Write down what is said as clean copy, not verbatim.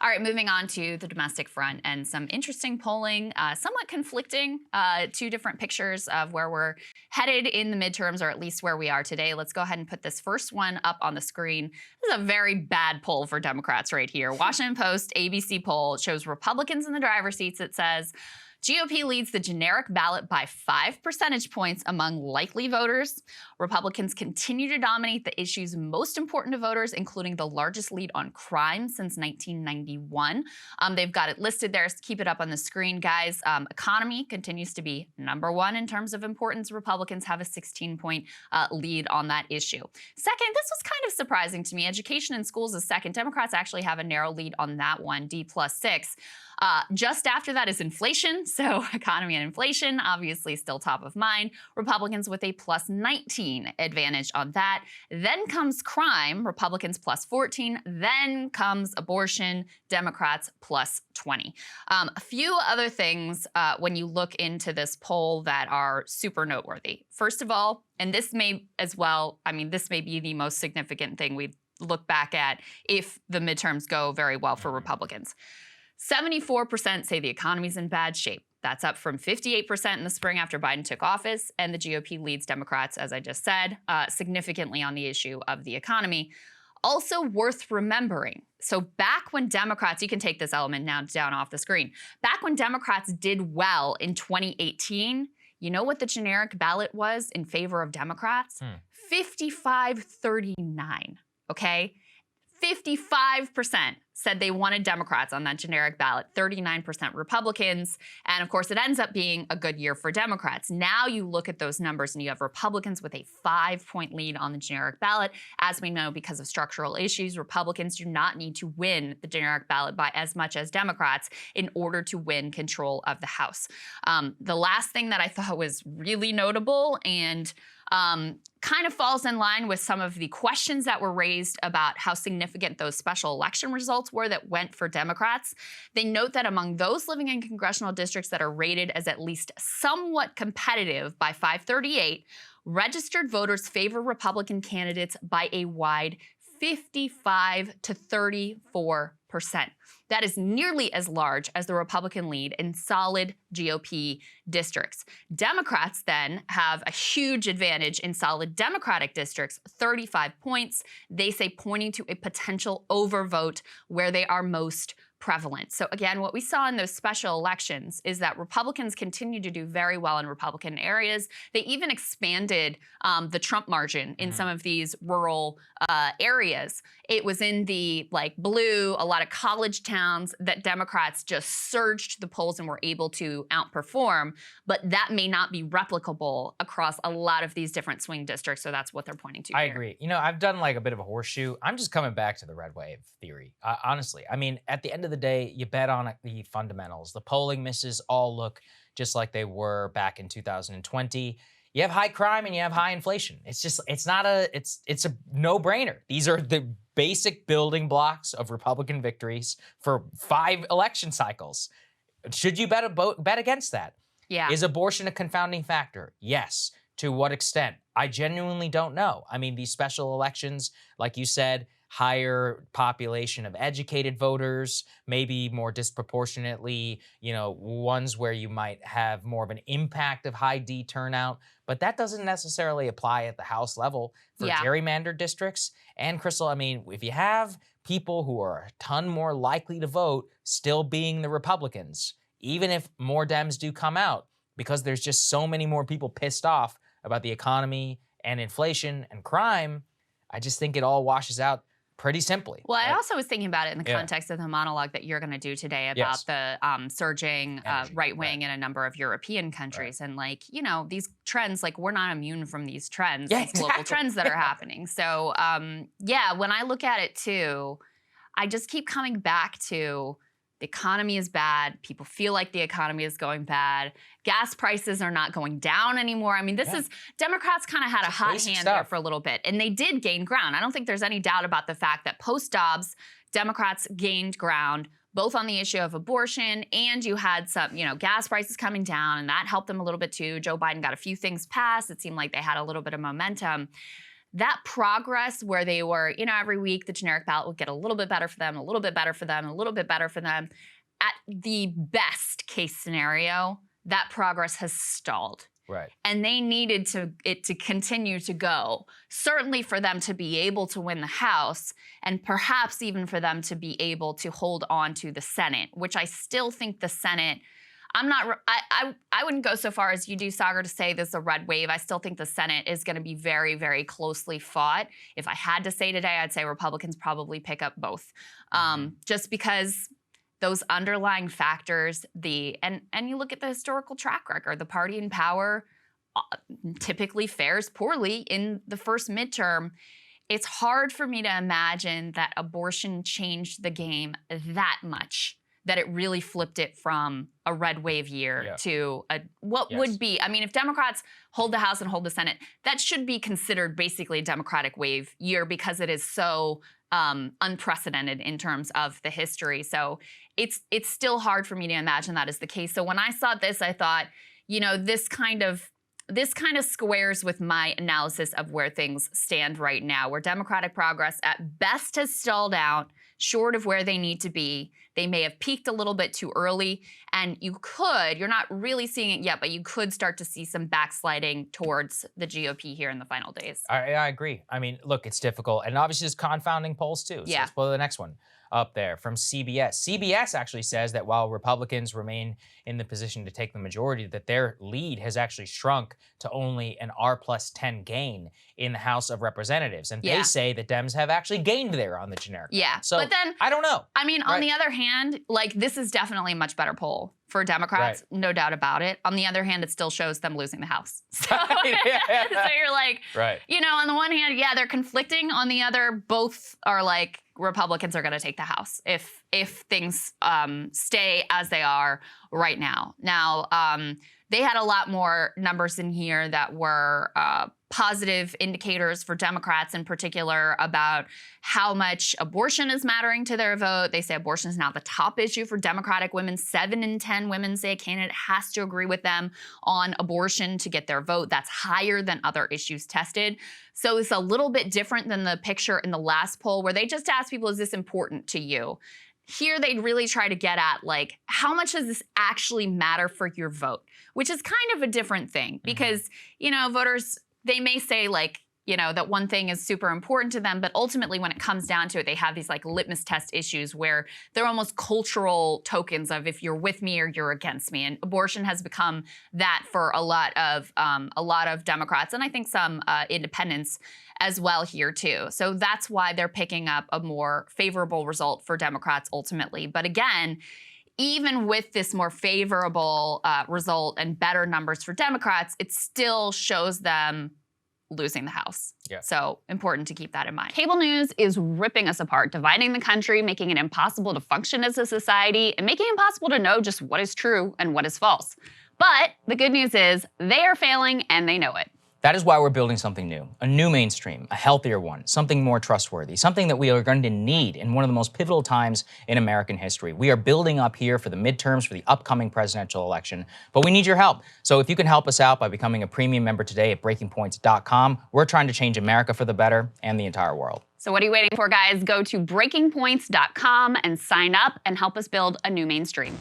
All right, moving on to the domestic front and some interesting polling, somewhat conflicting, two different pictures of where we're headed in the midterms, or at least where we are today. Let's go ahead and put this first one up on the screen. This is a very bad poll for Democrats right here. Washington Post ABC poll shows Republicans in the driver's seats. It says, GOP leads the generic ballot by 5 percentage points among likely voters. Republicans continue to dominate the issues most important to voters, including the largest lead on crime since 1991. They've got it listed there. So keep it up on the screen, guys. Economy continues to be #1 in terms of importance. Republicans have a 16-point lead on that issue. Second, this was kind of surprising to me. Education and schools is second. Democrats actually have a narrow lead on that one, D+6. Just after that is inflation. So economy and inflation, obviously still top of mind. Republicans with a +19 advantage on that. Then comes crime, Republicans +14. Then comes abortion, Democrats +20. A few other things when you look into this poll that are super noteworthy. First of all, and this may as well, this may be the most significant thing we look back at if the midterms go very well for Republicans. 74% say the economy's in bad shape. That's up from 58% in the spring after Biden took office, and the GOP leads Democrats, as I just said, significantly on the issue of the economy. Also worth remembering, so back when Democrats, you can take this element now down off the screen, back when Democrats did well in 2018, you know what the generic ballot was in favor of Democrats? 55-39, okay? 55% said they wanted Democrats on that generic ballot, 39% Republicans. And of course, it ends up being a good year for Democrats. Now you look at those numbers and you have Republicans with a 5-point lead on the generic ballot. As we know, because of structural issues, Republicans do not need to win the generic ballot by as much as Democrats in order to win control of the House. The last thing that I thought was really notable and kind of falls in line with some of the questions that were raised about how significant those special election results were that went for Democrats. They note that among those living in congressional districts that are rated as at least somewhat competitive by 538, registered voters favor Republican candidates by a wide 55-34%. That is nearly as large as the Republican lead in solid GOP districts. Democrats then have a huge advantage in solid Democratic districts, 35 points. They say pointing to a potential overvote where they are most prevalent. So again, what we saw in those special elections is that Republicans continue to do very well in Republican areas. They even expanded the Trump margin in some of these rural areas. It was in the blue, a lot of college towns that Democrats just surged to the polls and were able to outperform, but that may not be replicable across a lot of these different swing districts, so that's what they're pointing to I here. agree. I've done a bit of a horseshoe. I'm just coming back to the red wave theory, honestly. At the end of the day, you bet on the fundamentals. The polling misses all look just like they were back in 2020. You have high crime and you have high inflation. It's a no-brainer. These are the basic building blocks of Republican victories for 5 election cycles. Should you bet against that? Yeah. Is abortion a confounding factor? Yes. To what extent? I genuinely don't know. These special elections, like you said, higher population of educated voters, maybe more disproportionately, ones where you might have more of an impact of high D turnout. But that doesn't necessarily apply at the House level for gerrymandered districts. And Krystal, if you have people who are a ton more likely to vote still being the Republicans, even if more Dems do come out, because there's just so many more people pissed off about the economy and inflation and crime, I just think it all washes out pretty simply. Well, I also was thinking about it in the context of the monologue that you're going to do today about the surging right wing in a number of European countries. And these trends, we're not immune from these trends, these global trends that are happening. So when I look at it too, I just keep coming back to the economy is bad. People feel like the economy is going bad. Gas prices are not going down anymore. This is, Democrats kind of had a hot hand there for a little bit, and they did gain ground. I don't think there's any doubt about the fact that post-Dobbs, Democrats gained ground, both on the issue of abortion, and you had some, gas prices coming down, and that helped them a little bit too. Joe Biden got a few things passed. It seemed like they had a little bit of momentum. that progress where they were, every week the generic ballot would get a little bit better for them, a little bit better for them, a little bit better for them. At the best case scenario, that progress has stalled. Right. And they needed it to continue to go, certainly for them to be able to win the House, and perhaps even for them to be able to hold on to the Senate, which I still think the Senate, I wouldn't go so far as you do, Saagar, to say this is a red wave. I still think the Senate is going to be very, very closely fought. If I had to say today, I'd say Republicans probably pick up both, just because those underlying factors, and you look at the historical track record, the party in power typically fares poorly in the first midterm. It's hard for me to imagine that abortion changed the game that much, that it really flipped it from a red wave year to what would be. I mean, if Democrats hold the House and hold the Senate, that should be considered basically a Democratic wave year because it is so unprecedented in terms of the history. So it's still hard for me to imagine that is the case. So when I saw this, I thought, this kind of squares with my analysis of where things stand right now, where Democratic progress at best has stalled out, short of where they need to be. They may have peaked a little bit too early, and you're not really seeing it yet, but you could start to see some backsliding towards the GOP here in the final days. I agree. I mean, look, it's difficult. And obviously there's confounding polls too. So let's pull the next one up there from CBS. CBS actually says that while Republicans remain in the position to take the majority, that their lead has actually shrunk to only an R+10 gain in the House of Representatives. And they say that Dems have actually gained there on the generic. Yeah. So but then, I don't know. I mean, on the other hand, this is definitely a much better poll for Democrats, no doubt about it. On the other hand, it still shows them losing the House. So, so you're like, on the one hand, they're conflicting. On the other, both are like, Republicans are going to take the House if things stay as they are right now. Now, they had a lot more numbers in here that were positive indicators for Democrats in particular about how much abortion is mattering to their vote. They say abortion is now the top issue for Democratic women. 7 in 10 women say a candidate has to agree with them on abortion to get their vote. That's higher than other issues tested. So it's a little bit different than the picture in the last poll where they just asked people, is this important to you? Here, they'd really try to get at, how much does this actually matter for your vote? Which is kind of a different thing because, voters, they may say, that one thing is super important to them, but ultimately when it comes down to it, they have these litmus test issues where they're almost cultural tokens of if you're with me or you're against me. And abortion has become that for a lot of Democrats, and I think some independents as well here too. So that's why they're picking up a more favorable result for Democrats ultimately. But again, even with this more favorable result and better numbers for Democrats, it still shows them losing the House. So important to keep that in mind. Cable news is ripping us apart, dividing the country, making it impossible to function as a society, and making it impossible to know just what is true and what is false. But the good news is they are failing and they know it. That is why we're building something new, a new mainstream, a healthier one, something more trustworthy, something that we are going to need in one of the most pivotal times in American history. We are building up here for the midterms, for the upcoming presidential election, but we need your help. So if you can help us out by becoming a premium member today at breakingpoints.com, we're trying to change America for the better and the entire world. So what are you waiting for, guys? Go to breakingpoints.com and sign up and help us build a new mainstream.